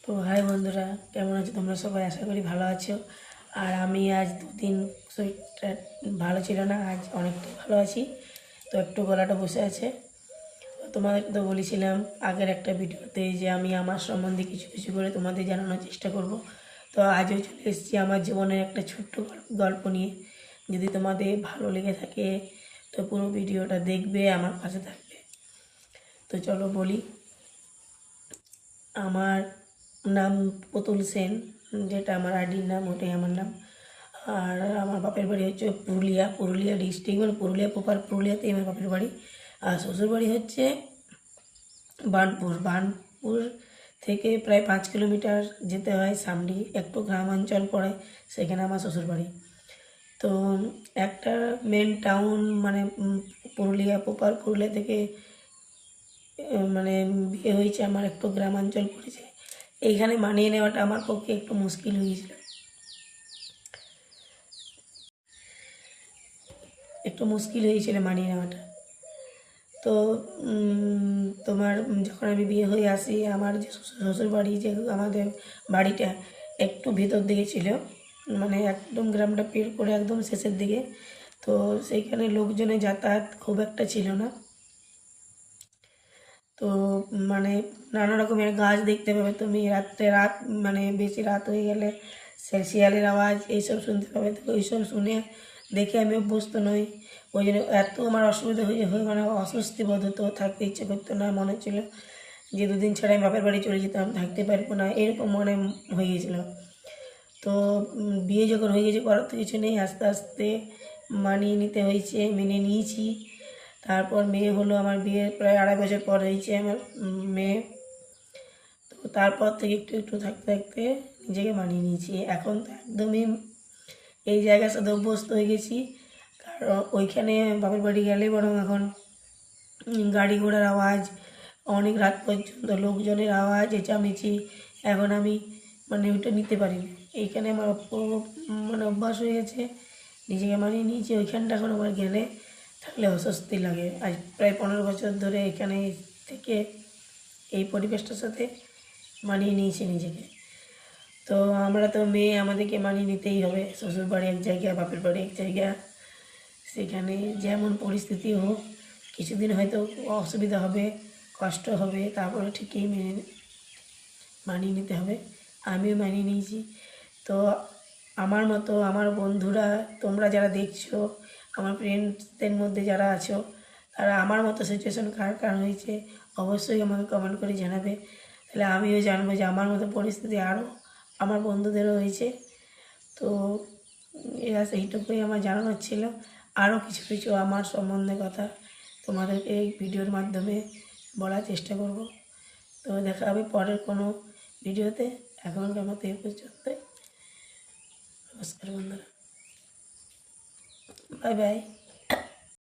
তো হাই বন্ধুরা, কেমন আছো তোমরা সবাই? আশা করি ভালো আছো। আর আমি আজ দুদিন শরীরটা ভালো ছিল না, আজ অনেকটাই ভালো আছি। তো একটু গলাটা বসে আছে। তো তোমাদেরকে তো বলেছিলাম আগের একটা ভিডিওতে যে আমি আমার সম্বন্ধে কিছু কিছু করে তোমাদের জানানোর চেষ্টা করব। তো আজও চলে এসেছি আমার জীবনের একটা ছোট্ট গল্প নিয়ে। যদি তোমাদের ভালো লেগে থাকে তো পুরো ভিডিওটা দেখবে, আমার পাশে থাকবে। তো চলো বলি। আমার নাম পুতুল সেন, যেটা আমার আইডির নাম, ওটাই আমার নাম। আর আমার বাপের বাড়ি হচ্ছে পুরুলিয়া ডিস্ট্রিক্ট, মানে পুরুলিয়া প্রপার পুরুলিয়াতেই আমার বাপের বাড়ি। আর শ্বশুর বাড়ি হচ্ছে বার্নপুর থেকে প্রায় 5 কিলোমিটার যেতে হয় সামনে, একটু গ্রামাঞ্চল পড়ে, সেখানে আমার শ্বশুর বাড়ি। তো একটা মেন টাউন, মানে প্রপার পুরুলিয়া থেকে মানে বিয়ে হয়েছে আমার, একটু গ্রামাঞ্চল পড়েছে। এইখানে মানিয়ে নেওয়াটা আমার পক্ষে একটু মুশকিল হয়েছিল, মানিয়ে নেওয়াটা। তো তোমার যখন আমি বিয়ে হয়ে আসি, আমার যে শ্বশুর বাড়ি, যে আমাদের বাড়িটা একটু ভেতর দিকে ছিল, মানে একদম গ্রামটা পের করে একদম শেষের দিকে। তো সেইখানে লোকজনের যাতায়াত খুব একটা ছিল না। তো মানে নানা রকমের গাছ দেখতে পাবে তুমি, রাত মানে বেশি রাত হয়ে গেলে শিয়ালের আওয়াজ এইসব শুনতে পাবে। তো ওইসব শুনে দেখে আমি অভ্যস্ত নই, ওই জন্য এত আমার অসুবিধা হয়ে মানে অস্বস্তি বোধ হতো, থাকতে ইচ্ছে করতো না, মনে হচ্ছিল যে দুদিন ছাড়া আমি বাপের বাড়ি চলে যেতাম, থাকতে পারবো না, এরকম মনে হয়ে গেছিলো। তো বিয়ে যখন হয়ে গেছে, করার তো কিছু নেই, আস্তে আস্তে মানিয়ে নিতে হয়েছে, মেনে নিয়েছি। তারপর মেয়ে হলো, আমার বিয়ের প্রায় 2.5 বছর পর হয়েছে আমার মেয়ে। তো তারপর থেকে একটু একটু থাকতে থাকতে নিজেকে মানিয়ে নিয়েছি। এখন তো একদমই এই জায়গার সাথে অভ্যস্ত হয়ে গেছি। কারণ ওইখানে বাপের বাড়ি গেলে বরং এখন গাড়ি ঘোড়ার আওয়াজ, অনেক রাত পর্যন্ত লোকজনের আওয়াজ, চেঁচামেচি, এখন আমি মানে ওইটা নিতে পারি না। এইখানে আমার মানে অভ্যাস হয়ে গেছে, নিজেকে মানিয়ে নিয়েছি। ওইখানটা এখন আমার গেলে থাকলে অস্বস্তি লাগে। আজ প্রায় 15 বছর ধরে এখানে থেকে এই পরিবেশটার সাথে মানিয়ে নিয়েছি নিজেকে। তো আমরা তো মেয়ে, আমাদেরকে মানিয়ে নিতেই হবে। শ্বশুর বাড়ি এক জায়গা, বাপের বাড়ি এক জায়গা, সেখানে যেমন পরিস্থিতি হোক, কিছুদিন হয়তো অসুবিধা হবে, কষ্ট হবে, তারপরে ঠিকই মানিয়ে নিতে হবে। আমিও মানিয়ে নিয়েছি। তো আমার মতো আমার বন্ধুরা, তোমরা যারা দেখছো, আমার ফ্রেন্ডসদের মধ্যে যারা আছো, তারা আমার মতো সিচুয়েশন কার কার হয়েছে অবশ্যই আমাকে কমেন্ট করে জানাবে। তাহলে আমিও জানবো যে আমার মতো পরিস্থিতি আরও আমার বন্ধুদেরও হয়েছে। তো এরা সেইটুকুই আমার জানানোর ছিল। আরও কিছু কিছু আমার সম্বন্ধে কথা তোমাদেরকে এই ভিডিওর মাধ্যমে বলার চেষ্টা করব। তো দেখা হবে পরের কোনো ভিডিওতে। এখনকার মতো এই পর্যন্ত। নমস্কার বন্ধুরা, বাই বাই।